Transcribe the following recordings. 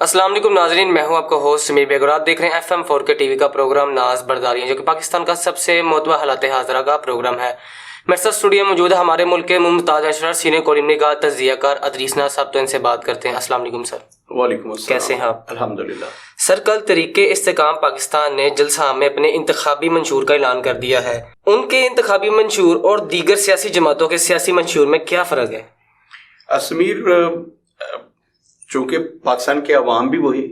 السلام علیکم ناظرین، میں ہوں آپ کا ہوسٹ سمیر بیگ اور آپ دیکھ رہے ہیں FM4K ٹی وی کا پروگرام ناز برداریاں، جو کہ پاکستان کا سب سے معتبر حالات حاضرہ کا پروگرام ہے۔ میرے ساتھ اسٹوڈیو موجود ہے ہمارے ملک کے ممتاز اشرار سینئر کالم نگار تجزیہ کار ادریس ناز صاحب، تو ان سے بات کرتے ہیں۔ السلام علیکم سر۔ وعلیکم السلام۔ کیسے ہیں آپ؟ الحمدللہ۔ سر، کل تحریک استحکام پاکستان نے جلسہ میں اپنے انتخابی منشور کا اعلان کر دیا ہے۔ ان کے انتخابی منشور اور دیگر سیاسی جماعتوں کے سیاسی منشور میں کیا فرق ہے؟ اسمیر، چونکہ پاکستان کے عوام بھی وہی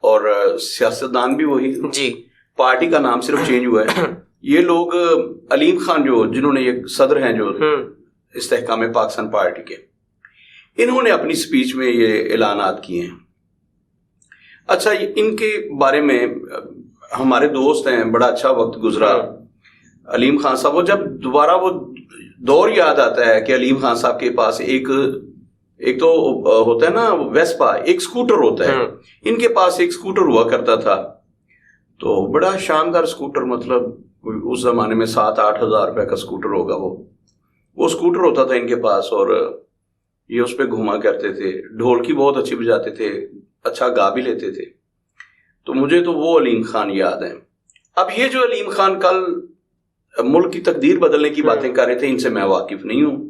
اور سیاستدان بھی وہی جی، پارٹی کا نام صرف چینج ہوا ہے۔ یہ لوگ علیم خان جنہوں نے یہ صدر ہیں جو استحکام پاکستان پارٹی کے، انہوں نے اپنی سپیچ میں یہ اعلانات کیے ہیں۔ اچھا، ان کے بارے میں ہمارے دوست ہیں، بڑا اچھا وقت گزرا علیم خان صاحب، وہ جب دوبارہ وہ دور یاد آتا ہے کہ علیم خان صاحب کے پاس ایک تو ہوتا ہے نا ویسپا، ایک سکوٹر ہوتا ہے، ان کے پاس ایک سکوٹر ہوا کرتا تھا، تو بڑا شاندار سکوٹر، مطلب اس زمانے میں 7-8 ہزار روپے کا سکوٹر ہوگا، وہ سکوٹر ہوتا تھا ان کے پاس، اور یہ اس پہ گھوما کرتے تھے، ڈھولکی بہت اچھی بجاتے تھے، اچھا گا بھی لیتے تھے۔ تو مجھے تو وہ علیم خان یاد ہیں۔ اب یہ جو علیم خان کل ملک کی تقدیر بدلنے کی باتیں کر رہے تھے، ان سے میں واقف نہیں ہوں۔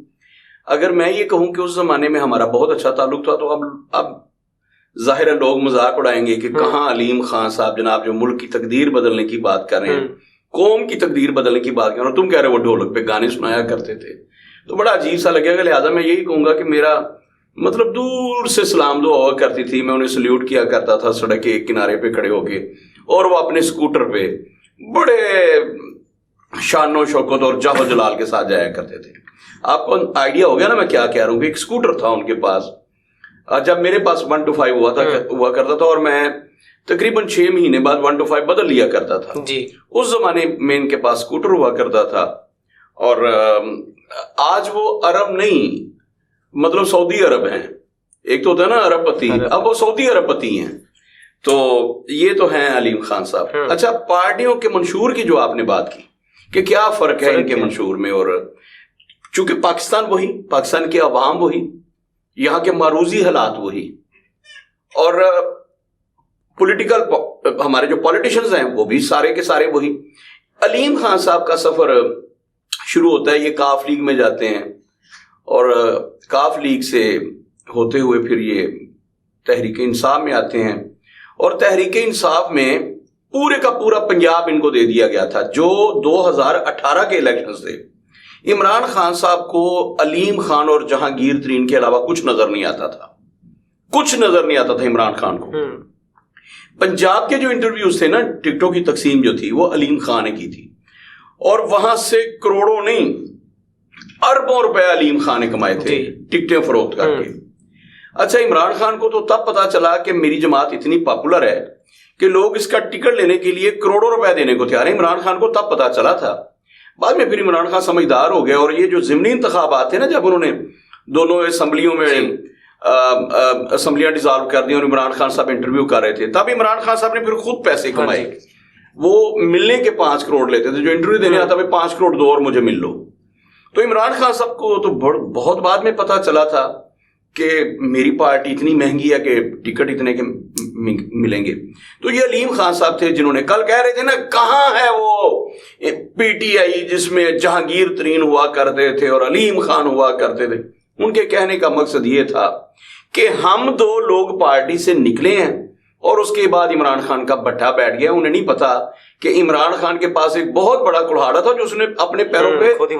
اگر میں یہ کہوں کہ اس زمانے میں ہمارا بہت اچھا تعلق تھا، تو اب ظاہر ہے لوگ مذاق اڑائیں گے کہ کہاں علیم خان صاحب جناب جو ملک کی تقدیر بدلنے کی بات کر رہے ہیں، قوم کی تقدیر بدلنے کی بات کر رہے ہیں، تم کہہ رہے وہ ڈھولک پہ گانے سنایا کرتے تھے، تو بڑا عجیب سا لگے گا۔ لہٰذا میں یہی کہوں گا کہ میرا مطلب دور سے سلام دعا ہوا کرتی تھی، میں انہیں سلیوٹ کیا کرتا تھا سڑک کے ایک کنارے پہ کھڑے ہو کے، اور وہ اپنے سکوٹر پہ بڑے شان و شوکت اور جاہ و جلال کے ساتھ جایا کرتے تھے۔ آپ کو آئیڈیا ہو گیا نا میں کیا کہہ رہا ہوں، کہ ایک سکوٹر تھا ان کے پاس، جب میرے پاس 1 to 5 ہوا کرتا تھا، اور میں تقریباً 6 مہینے بعد 1 to 5 بدل لیا کرتا تھا۔ جی، اس زمانے میں ان کے پاس سکوٹر ہوا کرتا تھا، اور آج وہ عرب نہیں، مطلب سعودی عرب ہیں، ایک تو ہوتا ہے نا عرب پتی، اب وہ سعودی عرب پتی ہیں۔ تو یہ تو ہیں علیم خان صاحب۔ اچھا، پارٹیوں کے منشور کی جو آپ نے بات کی کہ کیا فرق ہے ان کے منشور میں، اور چونکہ پاکستان وہی، پاکستان کے عوام وہی، یہاں کے معروضی حالات وہی، اور پولیٹیکل ہمارے جو پولیٹیشنز ہیں وہ بھی سارے کے سارے وہی۔ علیم خان صاحب کا سفر شروع ہوتا ہے، یہ کاف لیگ میں جاتے ہیں، اور کاف لیگ سے ہوتے ہوئے پھر یہ تحریک انصاف میں آتے ہیں، اور تحریک انصاف میں پورے کا پورا پنجاب ان کو دے دیا گیا تھا۔ جو 2018 کے الیکشنز تھے، عمران خان صاحب کو علیم خان اور جہانگیر ترین کے علاوہ کچھ نظر نہیں آتا تھا عمران خان کو۔ پنجاب کے جو انٹرویوز تھے نا، ٹکٹوں کی تقسیم جو تھی وہ علیم خان نے کی تھی، اور وہاں سے کروڑوں نہیں اربوں روپے علیم خان نے کمائے تھے ٹکٹیں فروخت کر کے۔ اچھا، عمران خان کو تو تب پتا چلا کہ میری جماعت اتنی پاپولر ہے کہ لوگ اس کا ٹکٹ لینے کے لیے کروڑوں روپے دینے کو تیار ہیں، عمران خان کو تب پتا چلا تھا۔ بعد میں پھر عمران خان سمجھدار ہو گئے، اور یہ جو ضمنی انتخابات تھے نا، جب انہوں نے دونوں اسمبلیوں میں اسمبلیاں ڈیزالو کر دی اور عمران خان صاحب انٹرویو کر رہے تھے، تب عمران خان صاحب نے پھر خود پیسے کمائے۔ وہ ملنے کے 5 کروڑ لیتے تھے، جو انٹرویو دینے آتا ہے 5 کروڑ دو اور مجھے مل لو۔ تو عمران خان صاحب کو تو بہت بعد میں پتا چلا تھا کہ میری پارٹی اتنی مہنگی ہے کہ ٹکٹ اتنے کے ملیں گے۔ تو یہ علیم خان صاحب تھے جنہوں نے کل کہہ رہے تھے نا، کہاں ہے وہ PTI جس میں جہانگیر ترین ہوا کرتے تھے اور علیم خان ہوا کرتے تھے۔ ان کے کہنے کا مقصد یہ تھا کہ ہم 2 لوگ پارٹی سے نکلے ہیں، اور اس کے بعد عمران خان کا بٹھا بیٹھ گیا۔ انہیں نہیں پتا کہ عمران خان کے پاس ایک بہت بڑا کلہاڑا تھا جو اس نے اپنے پیروں پہ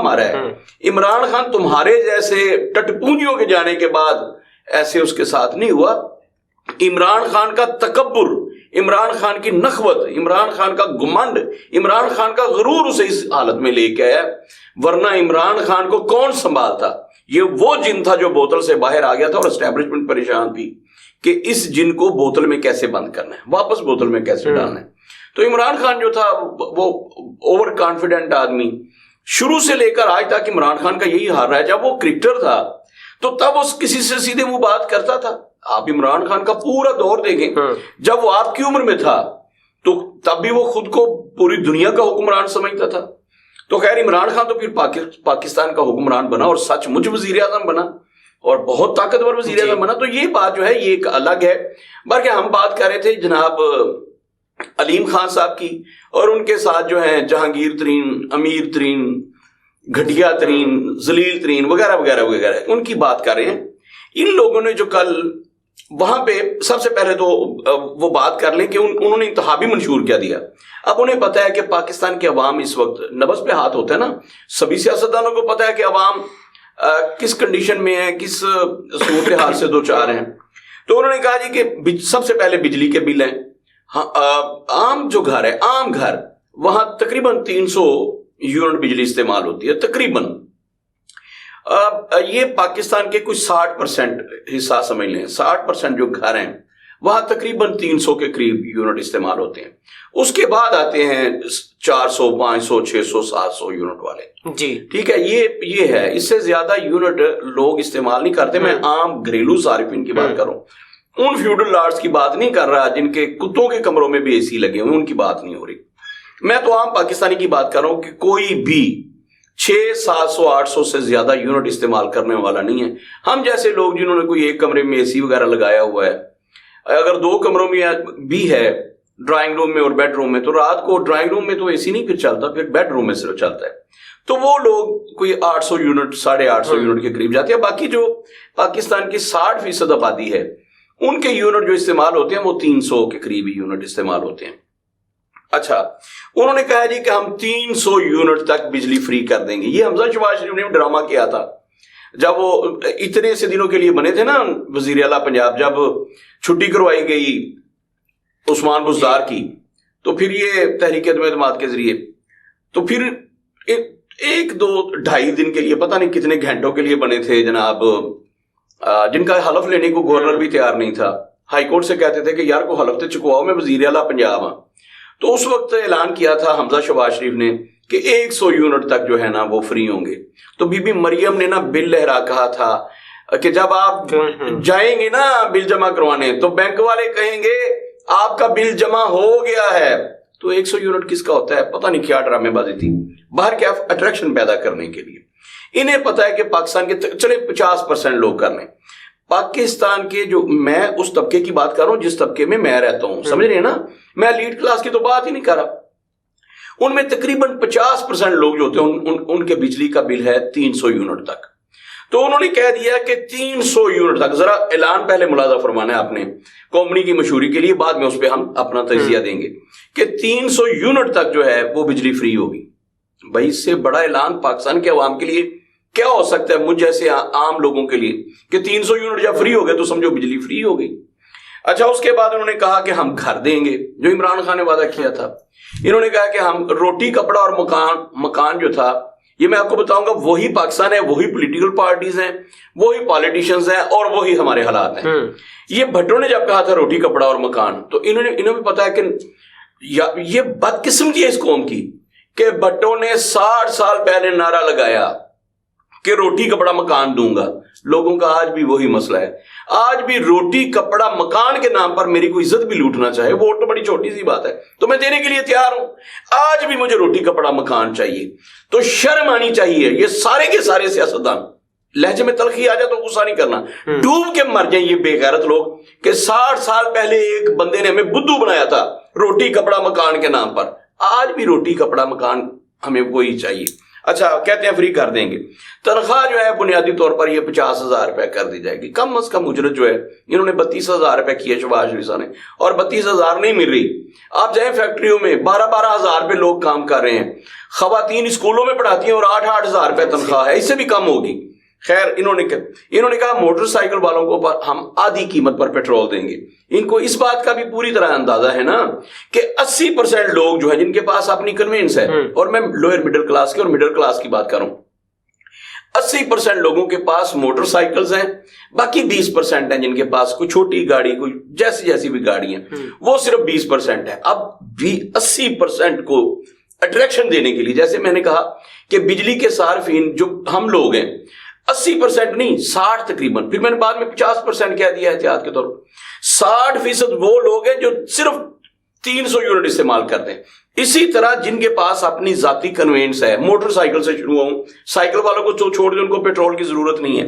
مارا ہے۔ عمران خان تمہارے جیسے ٹٹپونجیوں کے جانے کے بعد ایسے اس کے ساتھ نہیں ہوا۔ عمران خان کا تکبر، عمران خان کی نخوت، عمران خان کا گمنڈ، عمران خان کا غرور اسے اس حالت میں لے کے آیا، ورنہ عمران خان کو کون سنبھالتا؟ یہ وہ جن تھا جو بوتل سے باہر آ گیا تھا، اور اسٹیبلشمنٹ پریشان تھی کہ اس جن کو بوتل میں کیسے بند کرنا ہے، واپس بوتل میں کیسے ڈالنا ہے۔ تو عمران خان جو تھا وہ اوور کانفیڈنٹ آدمی، شروع سے لے کر آج تک عمران خان کا یہی حال رہا ہے۔ جب وہ کرکٹر تھا تو تب اس کسی سے سیدھے وہ بات کرتا تھا۔ آپ عمران خان کا پورا دور دیکھیں، جب وہ آپ کی عمر میں تھا تو تب بھی وہ خود کو پوری دنیا کا حکمران سمجھتا تھا۔ تو خیر، عمران خان تو پھر پاکستان کا حکمران بنا اور سچ مچ وزیر اعظم بنا، اور بہت طاقتور وزیر اعظم بنا. تو یہ بات جو ہے یہ ایک الگ ہے. بلکہ ہم بات کر رہے تھے جناب علیم خان صاحب کی, اور ان کے ساتھ جو ہیں جہانگیر ترین, امیر ترین, گھٹیا ترین, ذلیل ترین وغیرہ وغیرہ وغیرہ, ان کی بات کر رہے ہیں. ان لوگوں نے جو کل وہاں پہ سب سے پہلے تو وہ بات کر لیں کہ انہوں نے انتخابی منشور کیا دیا. اب انہیں پتا ہے کہ پاکستان کے عوام اس وقت نبض پہ ہاتھ ہوتا ہے نا, سبھی سیاستدانوں کو پتا ہے کہ عوام کس کنڈیشن میں ہے, کس صورتحال سے دو چار ہیں. تو انہوں نے کہا جی کہ سب سے پہلے بجلی کے بل ہیں. عام جو گھر ہے, عام گھر, وہاں تقریباً 300 یونٹ بجلی استعمال ہوتی ہے تقریباً. یہ پاکستان کے کچھ 60% حصہ سمجھ لیں, 60% جو گھر ہیں وہاں تقریباً 300 کے قریب یونٹ استعمال ہوتے ہیں. اس کے بعد آتے ہیں 400, 500, 600, 700 یونٹ والے. جی ٹھیک ہے, یہ ہے. اس سے زیادہ یونٹ لوگ استعمال نہیں کرتے. میں عام گھریلو صارفین کی بات کروں, ان فیوڈل لارڈز کی بات نہیں کر رہا جن کے کتوں کے کمروں میں بھی اے سی لگے ہوئے, ان کی بات نہیں ہو رہی. میں تو عام پاکستانی کی بات کر رہا ہوں کہ کوئی بھی 600, 700, 800 سے زیادہ یونٹ استعمال کرنے والا نہیں ہے. ہم جیسے لوگ جنہوں نے کوئی ایک کمرے میں اے سی وغیرہ لگایا ہوا ہے, اگر 2 کمروں میں بھی ہے, ڈرائنگ روم میں اور بیڈ روم میں, تو رات کو ڈرائنگ روم میں تو اے سی نہیں پھر چلتا, پھر بیڈ روم میں صرف چلتا ہے. تو وہ لوگ کوئی 800 یونٹ, 850 یونٹ کے قریب جاتے ہیں. باقی جو پاکستان کی 60% آبادی ہے ان کے یونٹ جو استعمال ہوتے ہیں وہ 300 کے قریب یونٹ استعمال ہوتے ہیں. اچھا, انہوں نے کہا جی کہ ہم 300 یونٹ تک بجلی فری کر دیں گے. یہ حمزہ شہباز شریف نے ڈرامہ کیا تھا جب وہ اتنے سے دنوں کے لیے بنے تھے نا وزیر اعلیٰ پنجاب, جب چھٹی کروائی گئی عثمان بزدار کی, تو پھر یہ تحریک عدم اعتماد کے ذریعے, تو پھر 1, 2, 2.5 دن کے لیے, پتہ نہیں کتنے گھنٹوں کے لیے بنے تھے جناب, جن کا حلف لینے کو گورنر بھی تیار نہیں تھا. ہائی کورٹ سے کہتے تھے کہ یار کو حلف تو چکواؤ, میں وزیر اعلیٰ پنجاب ہوں. تو اس وقت اعلان کیا تھا حمزہ شہباز شریف نے کہ 100 یونٹ تک جو ہے نا وہ فری ہوں گے. تو بی بی مریم نے نا بل لہرا کہا تھا کہ جب آپ جائیں گے نا بل جمع کروانے تو بینک والے کہیں گے آپ کا بل جمع ہو گیا ہے. تو 100 یونٹ کس کا ہوتا ہے, پتہ نہیں کیا ڈرامے بازی تھی, باہر کیا اٹریکشن پیدا کرنے کے لیے. انہیں پتا ہے کہ پاکستان کے چلے 50% لوگ کر لیں. پاکستان کے جو, میں اس طبقے کی بات کر رہا ہوں جس طبقے میں میں رہتا ہوں, سمجھ رہے ہیں نا, میں لیڈ کلاس کی تو بات ہی نہیں کر رہا. ان میں تقریباً 50% لوگ جو ہوتے ہیں ان کے بجلی کا بل ہے 300 یونٹ تک. تو انہوں نے کہہ دیا کہ 300 یونٹ تک, ذرا اعلان پہلے ملاحظہ فرمانا ہے آپ نے کمپنی کی مشہوری کے لیے, بعد میں اس پہ ہم اپنا تجزیہ دیں گے, کہ 300 یونٹ تک جو ہے وہ بجلی فری ہوگی. بھائی اس سے بڑا اعلان پاکستان کے عوام کے لیے کیا ہو سکتا ہے, مجھ جیسے عام لوگوں کے لیے, کہ 300 یونٹ جب فری ہو گئے تو سمجھو بجلی فری ہو گئی. اچھا, اس کے بعد انہوں نے کہا کہ ہم گھر دیں گے, جو عمران خان نے وعدہ کیا تھا. انہوں نے کہا کہ ہم روٹی کپڑا اور مکان جو تھا, یہ میں آپ کو بتاؤں گا وہی پاکستان ہے, وہی پولیٹیکل پارٹیز ہیں, وہی پالیٹیشینز ہیں, اور وہی ہمارے حالات ہیں. یہ بھٹو نے جب کہا تھا روٹی کپڑا اور مکان, تو انہوں بھی پتا ہے کہ یہ بدقسمتی ہے اس قوم کی کہ بھٹو نے 60 سال پہلے نعرہ لگایا کہ روٹی کپڑا مکان دوں گا. لوگوں کا آج بھی وہی مسئلہ ہے. آج بھی روٹی کپڑا مکان کے نام پر میری کوئی عزت بھی لوٹنا چاہے, وہ تو بڑی چھوٹی سی بات ہے, تو میں دینے کے لیے تیار ہوں. آج بھی مجھے روٹی کپڑا مکان چاہیے. تو شرم آنی چاہیے. یہ سارے کے سارے سیاستدان, لہجے میں تلخی آ جائے تو غصہ نہیں کرنا, ڈوب کے مر جائیں یہ بے غیرت لوگ کہ 60 سال پہلے ایک بندے نے ہمیں بدھو بنایا تھا روٹی کپڑا مکان کے نام پر. آج بھی روٹی کپڑا مکان ہمیں وہی چاہیے. اچھا, کہتے ہیں فری کر دیں گے. تنخواہ جو ہے بنیادی طور پر یہ 50,000 روپے کر دی جائے گی. کم از کم اجرت جو ہے انہوں نے 32,000 روپے کی ہے شہباز شریف صاحب نے, اور 32,000 نہیں مل رہی. آپ جائیں فیکٹریوں میں 12,000 پہ لوگ کام کر رہے ہیں. خواتین اسکولوں میں پڑھاتی ہیں اور 8,000 روپے تنخواہ ہے, اس سے بھی کم ہوگی. خیر, انہوں نے کہا موٹر سائیکل والوں کو ہم آدھی قیمت پر پیٹرول دیں گے. ان کو اس بات کا بھی پوری طرح اندازہ ہے نا کہ 80% لوگ جو ہیں جن کے پاس اپنی کنوینس ہے, اور میں لوئر مڈل کلاس کی اور مڈل کلاس کی بات کروں, 80% لوگوں کے پاس موٹر سائیکلز ہیں, باقی 20% ہیں جن کے پاس کوئی چھوٹی گاڑی, کوئی جیسی بھی گاڑی ہیں, وہ صرف 20% ہے. اب بھی 80% کو اٹریکشن دینے کے لیے, جیسے میں نے کہا کہ بجلی کے صارفین جو ہم لوگ ہیں 80% نہیں 60 تقریباً, پھر میں نے بعد میں 50% کہہ دیا احتیاط کے طور پر, 60% وہ لوگ ہیں جو صرف 300 یونٹ استعمال کرتے ہیں. اسی طرح جن کے پاس اپنی ذاتی کنوینس ہے, موٹر سائیکل سے شروع ہوں, سائیکل والوں کو چھوڑ دیں, ان کو پیٹرول کی ضرورت نہیں ہے.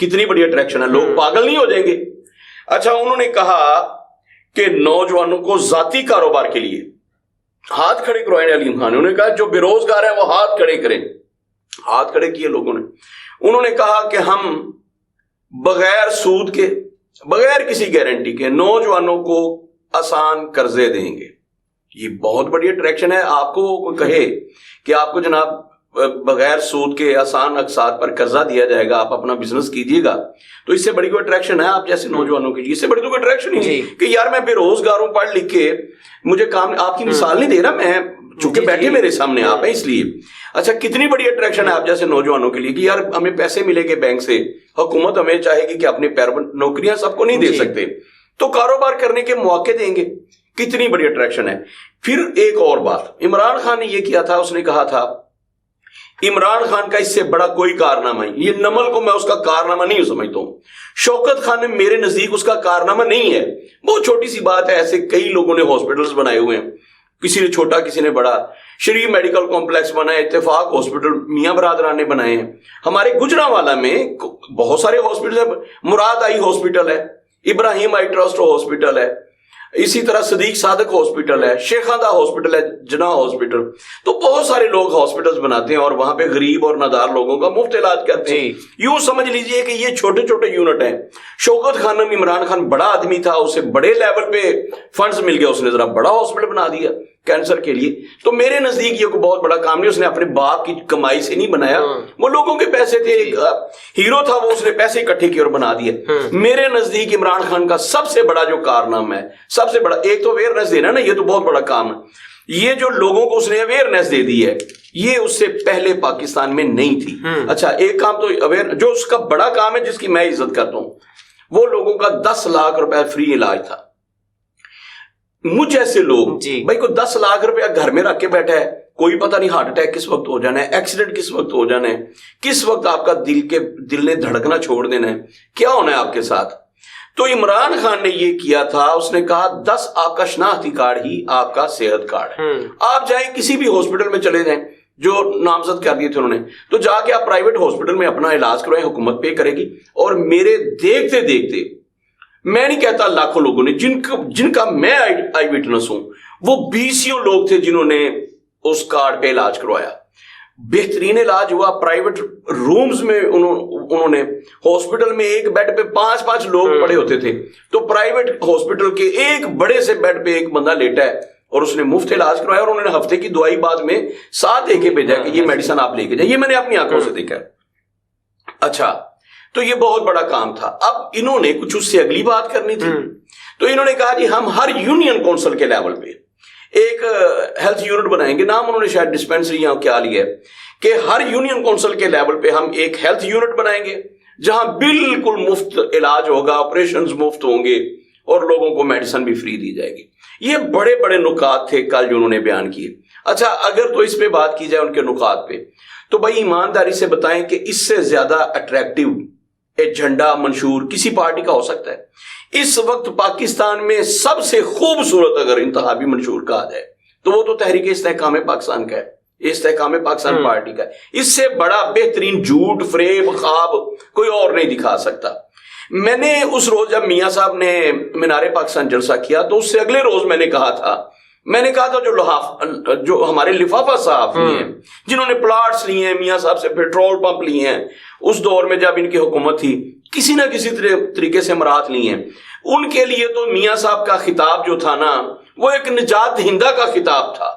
کتنی بڑی اٹریکشن ہے, لوگ پاگل نہیں ہو جائیں گے. اچھا, انہوں نے کہا کہ نوجوانوں کو ذاتی کاروبار کے لیے ہاتھ کھڑے کروائے علیم خان نے. انہوں نے کہا جو بے روزگار ہیں وہ ہاتھ کھڑے کریں. ہاتھ کھڑے کیے لوگوں نے. انہوں نے کہا کہ ہم بغیر سود کے, بغیر کسی گارنٹی کے نوجوانوں کو آسان قرضے دیں گے. یہ بہت بڑی اٹریکشن ہے. آپ کو کوئی کہے کہ آپ کو جناب بغیر سود کے آسان اقساط پر قرضہ دیا جائے گا, آپ اپنا بزنس کیجیے گا, تو اس سے بڑی کوئی اٹریکشن ہے آپ جیسے نوجوانوں کی؟ اس سے بڑی تو کوئی اٹریکشن ہی کہ یار میں بے روزگار ہوں, پڑھ لکھ کے مجھے کام. آپ کی مثال نہیں دے رہا میں, چونکہ بیٹھے میرے سامنے آپ ہیں اس لیے. اچھا, کتنی بڑی اٹریکشن ہے آپ جیسے نوجوانوں کے لیے کہ یار ہمیں پیسے ملے گے بینک سے, حکومت ہمیں چاہے گی کہ اپنے پیر پر, نوکریاں سب کو نہیں دے سکتے تو کاروبار کرنے کے مواقع دیں گے. کتنی بڑی اٹریکشن ہے. پھر ایک اور بات, عمران خان نے یہ کیا تھا, اس نے کہا تھا عمران خان کا اس سے بڑا کوئی کارنامہ نہیں, یہ نمل کو میں اس کا کارنامہ نہیں سمجھتا ہوں. شوکت خان نے میرے نزدیک اس کا کارنامہ نہیں ہے, بہت چھوٹی سی بات ہے. ایسے کئی لوگوں نے ہاسپٹلز بنائے ہوئے ہیں, کسی نے چھوٹا کسی نے بڑا. شریف میڈیکل کمپلیکس بنا ہے, اتفاق ہاسپٹل میاں برادران نے بنائے ہیں. ہمارے گجرانوالہ میں بہت سارے ہاسپٹل ہیں, مراد آئی ہاسپٹل ہے, ابراہیم آئی ٹرسٹ ہاسپٹل ہے, اسی طرح صدیق صادق ہاسپٹل ہے, شیخاندہ ہاسپٹل ہے, جناح ہاسپٹل. تو بہت سارے لوگ ہاسپٹلز بناتے ہیں اور وہاں پہ غریب اور نادار لوگوں کا مفت علاج کرتے ہیں. یوں سمجھ لیجئے کہ یہ چھوٹے چھوٹے یونٹ ہیں. شوکت خان میں عمران خان بڑا آدمی تھا, اسے بڑے لیول پہ فنڈز مل گیا, اس نے ذرا بڑا ہاسپٹل بنا دیا کینسر کے لیے. تو میرے نزدیک یہ کوئی بہت بڑا کام نہیں, اس نے اپنے باپ کی کمائی سے نہیں بنایا, وہ لوگوں کے پیسے تھے, ہیرو تھا وہ, اس نے پیسے اکٹھے کیے اور بنا دیے. میرے نزدیک عمران خان کا سب سے بڑا جو کارنامہ ہے, سب سے بڑا, ایک تو اویئرنیس دینا نا, یہ تو بہت بڑا کام ہے. یہ جو لوگوں کو اس نے اویئرنیس دے دی ہے, یہ اس سے پہلے پاکستان میں نہیں تھی. اچھا, ایک کام تو اویئر, جو اس کا بڑا کام ہے جس کی میں عزت کرتا ہوں, وہ لوگوں کا 10 لاکھ روپے فری علاج تھا. مجھ جیسے لوگ بھائی کو 10 لاکھ روپیہ گھر میں رکھ کے بیٹھا ہے, کوئی پتہ نہیں ہارٹ اٹیک کس وقت ہو جانا ہے, ایکسیڈنٹ کس وقت ہو جانا ہے, کس وقت آپ کا دل نے دھڑکنا چھوڑ دینا ہے, کیا ہونا ہے آپ کے ساتھ. تو عمران خان نے یہ کیا تھا, اس نے کہا 10 آپ کا شناختی کارڈ ہی آپ کا صحت کارڈ ہے. آپ جائیں کسی بھی ہاسپٹل میں چلے جائیں, جو نامزد کر دیے تھے انہوں نے, تو جا کے آپ پرائیویٹ ہاسپٹل میں اپنا علاج کروائیں, حکومت پے کرے گی. اور میرے دیکھتے دیکھتے, میں نہیں کہتا لاکھوں لوگوں نے, جن کا میں آئی وٹنس ہوں, وہ 20 لوگ تھے جنہوں نے اس کارڈ پہ علاج کروایا. بہترین علاج ہوا. پرائیویٹ رومز میں انہوں نے, ہاسپٹل میں ایک بیڈ پہ 5 لوگ پڑے ہوتے تھے, تو پرائیویٹ ہاسپٹل کے ایک بڑے سے بیڈ پہ ایک بندہ لیٹا ہے اور اس نے مفت علاج کروایا, اور انہوں نے ہفتے کی دوائی بعد میں ساتھ دے کے بھیجا کہ یہ میڈیسن آپ لے کے جائیں. یہ میں نے اپنی آنکھوں سے دیکھا. اچھا, تو یہ بہت بڑا کام تھا. اب انہوں نے کچھ اس سے اگلی بات کرنی تھی, تو انہوں نے کہا جی ہم ہر یونین کونسل کے لیول پہ ایک ہیلتھ یونٹ بنائیں گے. نام انہوں نے شاید ڈسپینسری یا کیا لیا ہے, کہ ہر یونین کونسل کے لیول پہ ہم ایک ہیلتھ یونٹ بنائیں گے جہاں بالکل مفت علاج ہوگا, آپریشنز مفت ہوں گے, اور لوگوں کو میڈیسن بھی فری دی جائے گی. یہ بڑے بڑے نکات تھے کل جو انہوں نے بیان کیے. اچھا, اگر تو اس پہ بات کی جائے ان کے نکات پہ, تو بھائی ایمانداری سے بتائیں کہ اس سے زیادہ اٹریکٹیو ایجنڈا منشور کسی پارٹی کا ہو سکتا ہے؟ اس وقت پاکستان میں سب سے خوبصورت اگر انتخابی منشور کہا جائے تو وہ تو تحریک استحکام پاکستان کا ہے, استحکام پاکستان پارٹی کا ہے. اس سے بڑا بہترین جھوٹ, فریب, خواب کوئی اور نہیں دکھا سکتا. میں نے اس روز جب میاں صاحب نے مینار پاکستان جلسہ کیا, تو اس سے اگلے روز میں نے کہا تھا جو ہمارے لفافہ صاحب ہیں, جنہوں نے پلاٹس لیے ہیں, میاں صاحب سے پیٹرول پمپ لیے ہیں, اس دور میں جب ان کی حکومت تھی, کسی نہ کسی طریقے سے امارات لی ہیں, ان کے لیے تو میاں صاحب کا خطاب جو تھا نا, وہ ایک نجات دہندہ کا خطاب تھا.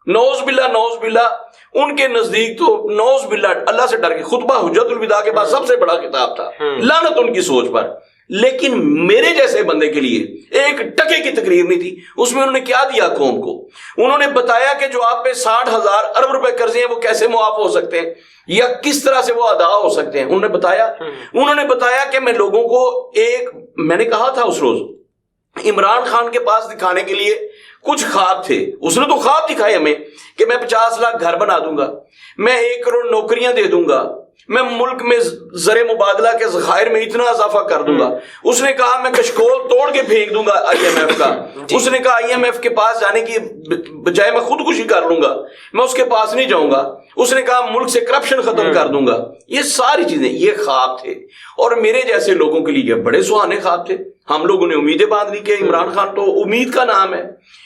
نوز باللہ ان کے نزدیک تو نوز باللہ اللہ سے ڈر کے خطبہ حجت الوداع کے بعد سب سے بڑا خطاب تھا, لعنت ان کی سوچ پر. لیکن میرے جیسے بندے کے لیے ایک ٹکے کی تقریر نہیں تھی. اس میں انہوں نے کیا دیا قوم کو؟ انہوں نے بتایا کہ جو آپ پہ 60,000 ارب روپے قرضے ہیں وہ کیسے معاف ہو سکتے ہیں, یا کس طرح سے وہ ادا ہو سکتے ہیں. انہوں نے بتایا کہ میں لوگوں کو میں نے کہا تھا اس روز, عمران خان کے پاس دکھانے کے لیے کچھ خواب تھے. اس نے تو خواب دکھائے ہمیں کہ میں 50 لاکھ گھر بنا دوں گا, میں 1 کروڑ نوکریاں دے دوں گا, میں ملک میں زر مبادلہ کے ذخائر میں اتنا اضافہ کر دوں گا. اس نے کہا میں کشکول توڑ کے پھینک دوں گا IMF کا. اس نے کہا IMF کے پاس جانے کی بجائے میں خودکشی کر لوں گا, میں اس کے پاس نہیں جاؤں گا. اس نے کہا ملک سے کرپشن ختم کر دوں گا. یہ ساری چیزیں یہ خواب تھے, اور میرے جیسے لوگوں کے لیے یہ بڑے سہانے خواب تھے. ہم لوگوں نے امیدیں باندھ لی کہ عمران خان تو امید کا نام ہے,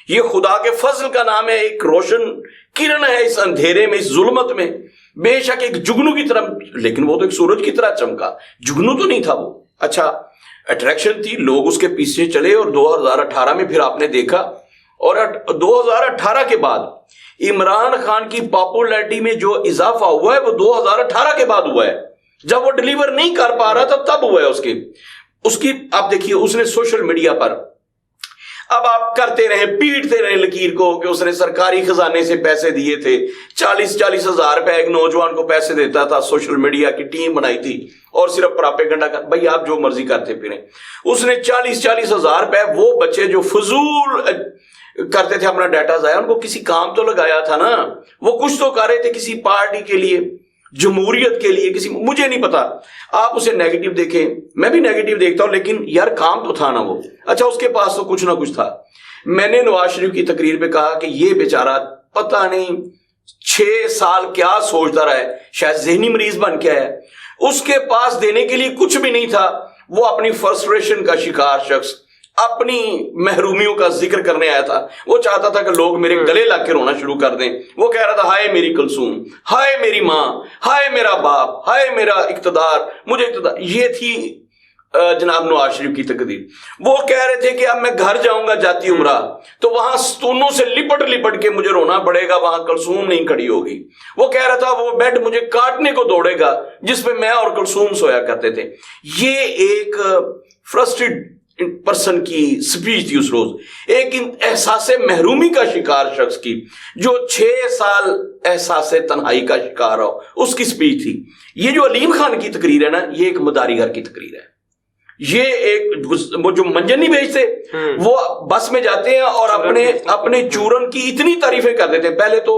یہ خدا کے فضل کا نام ہے, ایک روشن کرن ہے اس اندھیرے میں, اس ظلمت میں. بے شک ایک جگنو کی طرح, لیکن وہ تو ایک سورج کی طرح چمکا, جگنو تو نہیں تھا وہ. اچھا اٹریکشن تھی, لوگ اس کے پیچھے چلے, اور 2018 میں پھر آپ نے دیکھا, اور 2018 کے بعد عمران خان کی پاپولیرٹی میں جو اضافہ ہوا ہے وہ 2018 کے بعد ہوا ہے. جب وہ ڈیلیور نہیں کر پا رہا تھا تب ہوا ہے. اس کی آپ دیکھیے, اس نے سوشل میڈیا پر اب آپ کرتے رہے, پیٹتے رہے لکیر کو کہ اس نے سرکاری خزانے سے پیسے دیے تھے, 40 ہزار روپے ایک نوجوان کو پیسے دیتا تھا, سوشل میڈیا کی ٹیم بنائی تھی اور صرف پراپیگنڈا کر, بھائی آپ جو مرضی کرتے پھریں. اس نے 40 ہزار روپے وہ بچے جو فضول کرتے تھے اپنا ڈیٹا ضائع, ان کو کسی کام تو لگایا تھا نا, وہ کچھ تو کر رہے تھے کسی پارٹی کے لیے, جمہوریت کے لیے, کسی, مجھے نہیں پتا, آپ اسے نیگیٹو دیکھیں, میں بھی نیگیٹو دیکھتا ہوں, لیکن یار کام تو تھا نا وہ. اچھا اس کے پاس تو کچھ نہ کچھ تھا. میں نے نواز شریف کی تقریر میں کہا کہ یہ بیچارہ پتہ نہیں 6 سال کیا سوچتا رہا ہے, شاید ذہنی مریض بن کے ہے. اس کے پاس دینے کے لیے کچھ بھی نہیں تھا. وہ اپنی فرسٹریشن کا شکار شخص, اپنی محرومیوں کا ذکر کرنے آیا تھا. وہ چاہتا تھا کہ لوگ میرے گلے لگ کے رونا شروع کر دیں. وہ کہہ رہا تھا ہائے میری کلثوم, ہائے میری ماں, ہائے میرا باپ, ہائے میرا اقتدار, مجھے اقتدار. یہ تھی جناب نواز شریف کی تقریر. وہ کہہ رہے تھے کہ اب میں گھر جاؤں گا جاتی عمرہ تو وہاں ستونوں سے لپٹ کے مجھے رونا پڑے گا, وہاں کلثوم نہیں کھڑی ہوگی. وہ کہہ رہا تھا وہ بیڈ مجھے کاٹنے کو دوڑے گا جس پہ میں اور کلثوم سویا کرتے تھے. یہ ایک فرسٹریٹ پرسن کی سپیچ تھی اس روز, ایک احساس محرومی کا شکار شخص کی جو 6 سال احساس تنہائی کا شکار ہو, اس کی سپیچ تھی. یہ جو علیم خان کی تقریر ہے نا, یہ ایک مداری گھر کی تقریر ہے. یہ ایک وہ جو منجن نہیں بھیجتے, وہ بس میں جاتے ہیں اور اپنے چورن کی اتنی تعریفیں کر دیتے ہیں. پہلے تو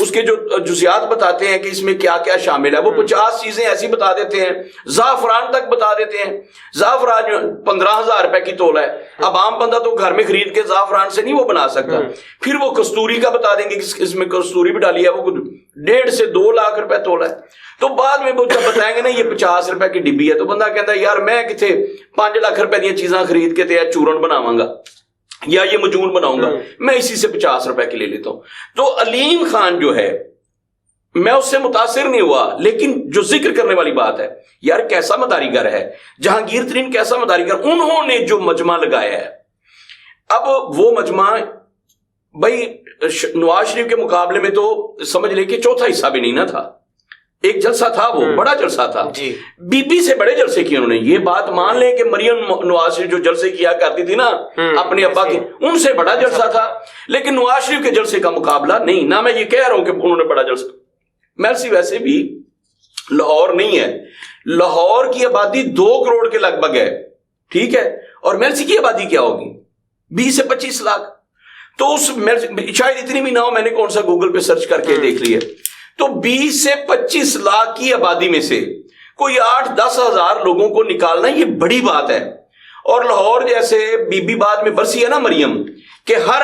اس کے جو جزیات بتاتے ہیں کہ اس میں کیا کیا شامل ہے, وہ 50 چیزیں ایسی بتا دیتے ہیں, زعفران تک بتا دیتے ہیں. زعفران 15,000 روپے کی تول ہے, اب عام بندہ تو گھر میں خرید کے زعفران سے نہیں وہ بنا سکتا. پھر وہ کستوری کا بتا دیں گے کہ اس میں کستوری بھی ڈالی ہے, وہ 1.5 سے 2 لاکھ روپے تول ہے. تو بعد میں وہ جب بتائیں گے نا یہ 50 روپے کی ڈبی ہے, تو بندہ کہتا ہے یار میں کتنے 5 لاکھ روپے دیا چیزاں خرید کے تیار چورن بناواں گا یا یہ مجون بناؤں گا, میں اسی سے 50 روپے کی لے لیتا ہوں. تو علیم خان جو ہے, میں اس سے متاثر نہیں ہوا, لیکن جو ذکر کرنے والی بات ہے یار کیسا مداری گھر ہے, جہانگیر ترین کیسا مداری گھر, انہوں نے جو مجمع لگایا ہے. اب وہ مجمع بھائی نواز شریف کے مقابلے میں تو سمجھ لے کہ چوتھا حصہ بھی نہیں نہ تھا. ایک جلسہ تھا, وہ بڑا جلسہ تھا, بی پی سے بڑے جلسے کیے انہوں نے. یہ بات مان لیں کہ مریم نواز شریف جو جلسے کیا کرتی تھی نا اپنے ابا کے, ان سے بڑا جلسہ تھا, لیکن نواز شریف کے جلسے کا مقابلہ نہیں. نہ میں یہ کہہ رہا ہوں کہ انہوں نے بڑا جلسہ, میلسی ویسے بھی لاہور نہیں ہے, لاہور کی آبادی 2 کروڑ کے لگ بھگ ہے, ٹھیک ہے, اور میلسی کی آبادی کیا ہوگی 20 سے 25 لاکھ. تو اس شاید اتنی بھی نہ ہو, میں نے کون سا گوگل پہ سرچ کر کے دیکھ لی ہے. تو 20 سے 25 لاکھ کی آبادی میں سے کوئی 8-10 ہزار لوگوں کو نکالنا یہ بڑی بات ہے. اور لاہور جیسے بی بی بعد میں برسی ہے نا مریم, کہ ہر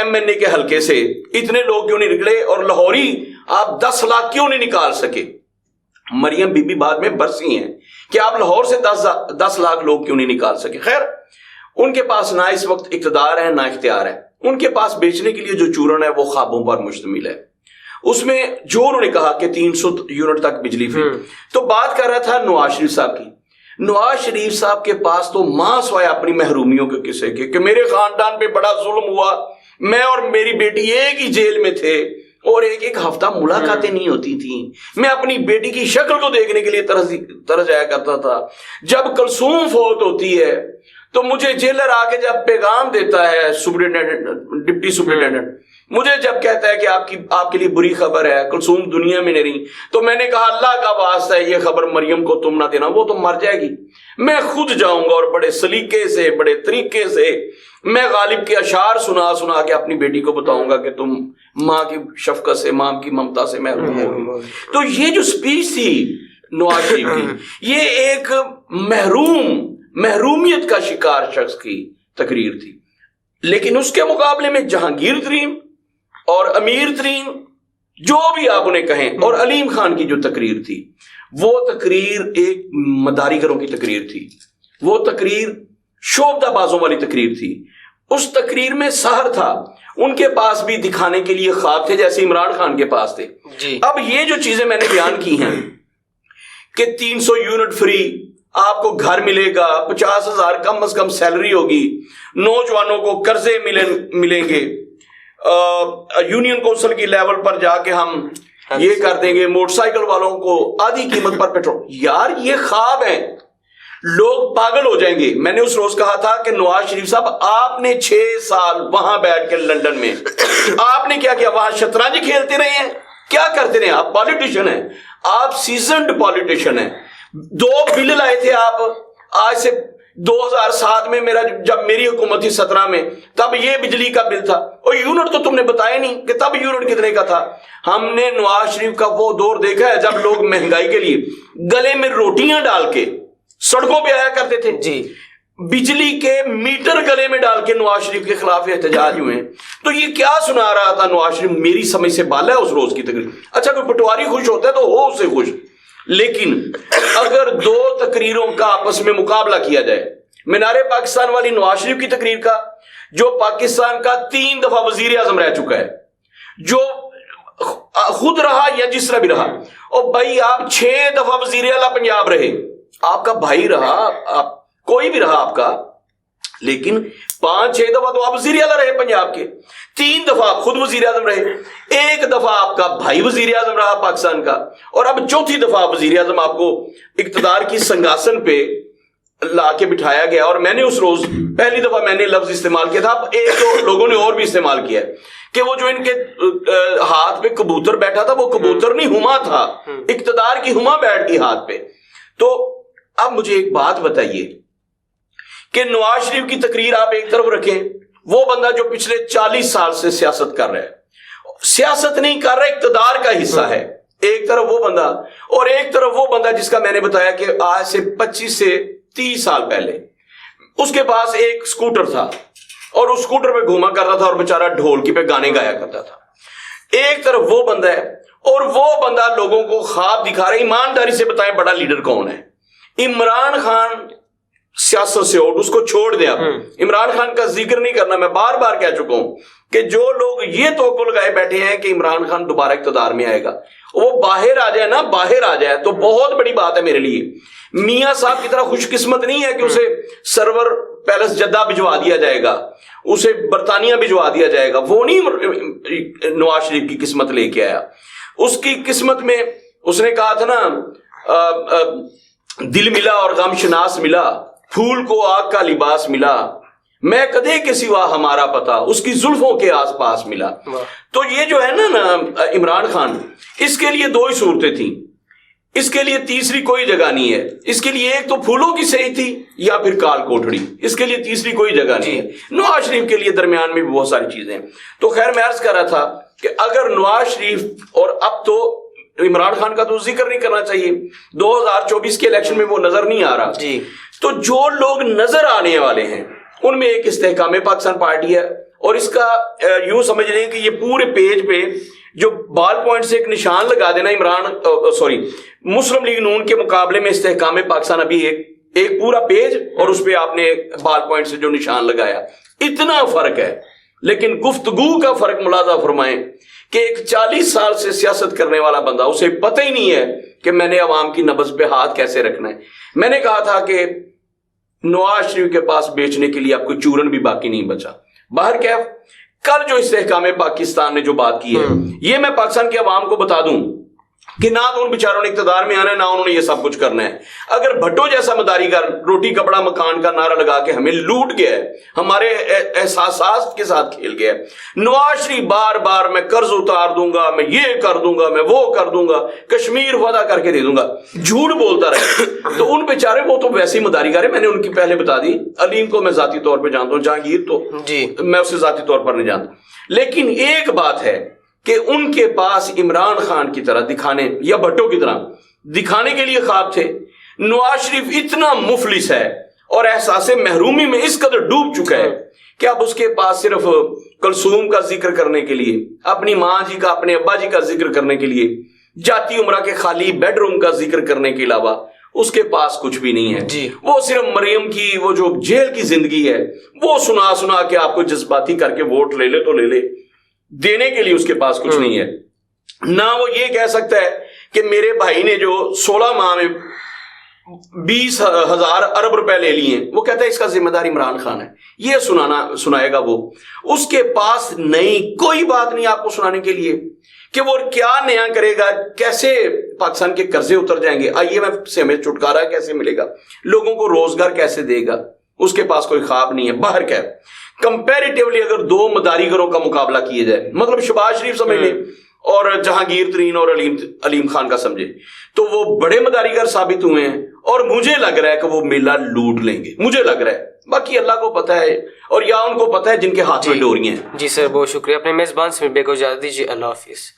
MNA کے حلقے سے اتنے لوگ کیوں نہیں نکلے, اور لاہوری آپ 10 لاکھ کیوں نہیں نکال سکے. مریم بی بی بعد میں برسی ہیں کہ آپ لاہور سے 10 لاکھ لوگ کیوں نہیں نکال سکے. خیر ان کے پاس نہ اس وقت اقتدار ہے نہ اختیار ہے. ان کے پاس بیچنے کے لیے جو چورن ہے وہ خوابوں پر مشتمل ہے. اس میں جو انہوں نے کہا کہ 300 یونٹ تک بجلی فری, تو بات کر رہا تھا نواز شریف صاحب کی. نواز شریف صاحب کے پاس تو ماں سوائے اپنی محرومیوں کے قصے کے کہ میرے خاندان پہ بڑا ظلم ہوا, میں اور میری بیٹی ایک ہی جیل میں تھے اور ایک ہفتہ ملاقاتیں نہیں ہوتی تھیں, میں اپنی بیٹی کی شکل کو دیکھنے کے لیے ترس جایا کرتا تھا. جب کلثوم فوت ہوتی ہے تو مجھے جیلر آ کے جب پیغام دیتا ہے سپرنٹینڈنٹ, ڈپٹی سپرنٹینڈنٹ, مجھے جب کہتا ہے کہ آپ کے لیے بری خبر ہے, کلثوم دنیا میں نہیں, تو میں نے کہا اللہ کا واسطہ ہے یہ خبر مریم کو تم نہ دینا, وہ تو مر جائے گی, میں خود جاؤں گا اور بڑے سلیقے سے بڑے طریقے سے میں غالب کے اشعار سنا کے اپنی بیٹی کو بتاؤں گا کہ تم ماں کی شفقت سے, ماں کی ممتا سے محروم ہوگی. تو یہ جو سپیچ تھی نواز شریف کی، یہ ایک محرومیت کا شکار شخص کی تقریر تھی. لیکن اس کے مقابلے میں جہانگیر ترین اور امیر ترین جو بھی آپ انہیں کہیں اور علیم خان کی جو تقریر تھی، وہ تقریر ایک مداریگروں کی تقریر تھی، وہ تقریر شعبدہ بازوں والی تقریر تھی. اس تقریر میں سحر تھا، ان کے پاس بھی دکھانے کے لیے خواب تھے جیسے عمران خان کے پاس تھے. اب یہ جو چیزیں میں نے بیان کی ہیں کہ 300 یونٹ فری، آپ کو گھر ملے گا، 50,000 کم از کم سیلری ہوگی، نوجوانوں کو قرضے ملیں گے، یونین کونسل کی لیول پر جا کے ہم یہ کر دیں گے، موٹر سائیکل والوں کو آدھی قیمت پر پیٹرول. یار یہ خواب ہیں، لوگ پاگل ہو جائیں گے. میں نے اس روز کہا تھا کہ نواز شریف صاحب آپ نے 6 سال وہاں بیٹھ کے لندن میں آپ نے کیا کیا؟ وہاں شطرنج کھیلتے رہے ہیں، کیا کرتے رہے ہیں؟ آپ پالیٹیشین ہیں، آپ سیزنڈ پالیٹیشین ہیں. 2 بل لائے تھے آپ آج سے 2007 میں، جب میری حکومت تھی 17 میں، تب یہ بجلی کا بل تھا، اور یونٹ تو تم نے بتایا نہیں کہ تب یونٹ کتنے کا تھا. ہم نے نواز شریف کا وہ دور دیکھا ہے جب لوگ مہنگائی کے لیے گلے میں روٹیاں ڈال کے سڑکوں پہ آیا کرتے تھے. بجلی کے میٹر گلے میں ڈال کے نواز شریف کے خلاف احتجاج ہوئے ہیں. تو یہ کیا سنا رہا تھا نواز شریف؟ میری سمجھ سے بالا ہے اس روز کی تقریر. اچھا کوئی پٹواری خوش ہوتا ہے تو ہو اس سے خوش، لیکن اگر 2 تقریروں کا آپس میں مقابلہ کیا جائے، مینار پاکستان والی نواز شریف کی تقریر کا، جو پاکستان کا 3 دفعہ وزیر اعظم رہ چکا ہے، جو خود رہا یا جس طرح بھی رہا، اور بھائی آپ 6 دفعہ وزیر اعلیٰ پنجاب رہے، آپ کا بھائی رہا، آپ کوئی بھی رہا آپ کا، لیکن 5-6 دفعہ تو آپ وزیر اعلیٰ رہے پنجاب کے، 3 دفعہ آپ خود وزیر اعظم رہے، 1 دفعہ آپ کا بھائی وزیر اعظم رہا پاکستان کا، اور اب 4تھی دفعہ وزیر اعظم آپ کو اقتدار کی سنگاسن پہ لا کے بٹھایا گیا. اور میں نے اس روز پہلی دفعہ میں نے لفظ استعمال کیا تھا، ایک تو لوگوں نے اور بھی استعمال کیا ہے کہ وہ جو ان کے ہاتھ پہ کبوتر بیٹھا تھا، وہ کبوتر نہیں ہما تھا، اقتدار کی ہما بیٹھ گئی ہاتھ پہ. تو اب مجھے ایک بات بتائیے کہ نواز شریف کی تقریر آپ ایک طرف رکھیں، وہ بندہ جو پچھلے 40 سال سے سیاست کر رہا ہے، سیاست نہیں کر رہا، اقتدار کا حصہ ہے، ایک طرف وہ بندہ، اور ایک طرف وہ بندہ جس کا میں نے بتایا کہ آج سے 25 سے 30 سال پہلے اس کے پاس ایک سکوٹر تھا اور اس سکوٹر پہ گھوما کرتا تھا اور بیچارہ ڈھولکی پہ گانے گایا کرتا تھا. ایک طرف وہ بندہ ہے اور وہ بندہ لوگوں کو خواب دکھا رہا ہے. ایمانداری سے بتائیں بڑا لیڈر کون ہے؟ عمران خان سیاست سے اس کو چھوڑ دیں. آپ عمران خان کا ذکر نہیں کرنا، میں بار بار کہہ چکا ہوں کہ جو لوگ یہ توقع لگائے بیٹھے ہیں کہ عمران خان دوبارہ اقتدار میں آئے گا، وہ باہر آ جائے نا، باہر آ جائے تو بہت بڑی بات ہے میرے لیے. میاں صاحب کی طرح خوش قسمت نہیں ہے کہ اسے سرور پیلس جدہ بھجوا دیا جائے گا، اسے برطانیہ بھجوا دیا جائے گا. وہ نہیں نواز شریف کی قسمت لے کے آیا. اس کی قسمت میں اس نے کہا تھا نا، دل ملا اور غم شناس ملا، پھول کو آگ کا لباس ملا، میں کدے کے سوا ہمارا پتا اس کی زلفوں کے آس پاس ملا. تو یہ جو ہے نا عمران خان، اس کے لیے 2 ہی صورتیں تھیں، اس کے لیے تیسری کوئی جگہ نہیں ہے. اس کے لیے ایک تو پھولوں کی صحیح تھی یا پھر کال کوٹڑی، اس کے لیے تیسری کوئی جگہ نہیں ہے. نواز شریف کے لیے درمیان میں بھی بہت ساری چیزیں ہیں. تو خیر میں عرض کر رہا تھا کہ اگر نواز شریف، اور اب تو عمران خان کا تو ذکر نہیں کرنا چاہیے، 2024 کے الیکشن میں وہ نظر نہیں آ رہا، تو جو لوگ نظر آنے والے ہیں ان میں ایک استحکام پاکستان پارٹی ہے. اور اس کا یوں سمجھ لیں کہ یہ پورے پیج پہ جو بال پوائنٹ سے ایک نشان لگا دینا، مسلم لیگ نون کے مقابلے میں استحکام پاکستان ابھی ایک پورا پیج، اور اس پہ آپ نے بال پوائنٹ سے جو نشان لگایا، اتنا فرق ہے. لیکن گفتگو کا فرق ملاحظہ فرمائیں کہ ایک 40 سال سے سیاست کرنے والا بندہ، اسے پتہ ہی نہیں ہے کہ میں نے عوام کی نبض پہ ہاتھ کیسے رکھنا ہے. میں نے کہا تھا کہ نواز شریف کے پاس بیچنے کے لیے آپ کو چورن بھی باقی نہیں بچا. باہر کیف کل جو استحکام پاکستان نے جو بات کی ہے، یہ میں پاکستان کے عوام کو بتا دوں کہ نہ تو ان بیچاروں نے اقتدار میں آنا ہے، نہ انہوں نے یہ سب کچھ کرنا ہے. اگر بھٹو جیسا مداریگر روٹی کپڑا مکان کا نعرہ لگا کے ہمیں لوٹ گیا ہے، ہمارے احساسات کے ساتھ کھیل گیا ہے، نواز شریف بار بار میں قرض اتار دوں گا، میں یہ کر دوں گا، میں وہ کر دوں گا، کشمیر وعدہ کر کے دے دوں گا، جھوٹ بولتا رہے، تو ان بیچارے وہ تو ویسے ہی مداریگر ہے. میں نے ان کی پہلے بتا دی. علیم کو میں ذاتی طور پہ جانتا ہوں، جہانگیر تو میں اسے ذاتی طور پر نہیں جانتا. لیکن ایک بات ہے کہ ان کے پاس عمران خان کی طرح دکھانے یا بھٹو کی طرح دکھانے کے لیے خواب تھے. نواز شریف اتنا مفلس ہے اور احساس محرومی میں اس قدر ڈوب چکا ہے کہ اب اس کے پاس صرف کلثوم کا ذکر کرنے کے لیے, اپنی ماں جی کا, اپنے ابا جی کا ذکر کرنے کے لیے, جاتی عمرہ کے خالی بیڈ روم کا ذکر کرنے کے علاوہ اس کے پاس کچھ بھی نہیں ہے. وہ صرف مریم کی وہ جو جیل کی زندگی ہے وہ سنا سنا کے آپ کو جذباتی کر کے ووٹ لے لے تو لے لے, دینے کے لیے اس کے پاس کچھ نہیں ہے. نہ وہ یہ کہہ سکتا ہے کہ میرے بھائی نے جو 16 ماہ میں 20,000 ارب روپے لے لیے ہیں, وہ کہتا ہے اس کا ذمہ دار عمران خان ہے. یہ سنائے گا وہ. اس کے پاس نہیں, کوئی بات نہیں آپ کو سنانے کے لیے کہ وہ کیا نیا کرے گا, کیسے پاکستان کے قرضے اتر جائیں گے, IMF سے ہمیں چھٹکارا کیسے ملے گا, لوگوں کو روزگار کیسے دے گا. اس کے پاس کوئی خواب نہیں ہے. باہر کیا ہے, کمپیریٹیولی اگر 2 مداریگروں کا مقابلہ کیے جائے, مطلب شہباز شریف سمجھ لیں اور جہانگیر ترین اور علیم خان کا سمجھے, تو وہ بڑے مداریگر ثابت ہوئے ہیں اور مجھے لگ رہا ہے کہ وہ میلہ لوٹ لیں گے, مجھے لگ رہا ہے. باقی اللہ کو پتہ ہے, اور یا ان کو پتہ ہے جن کے ہاتھ میں ڈوریاں ہیں. جی سر, بہت شکریہ. اپنے میزبان سے بے کو اجازت دیجیے. اللہ حافظ.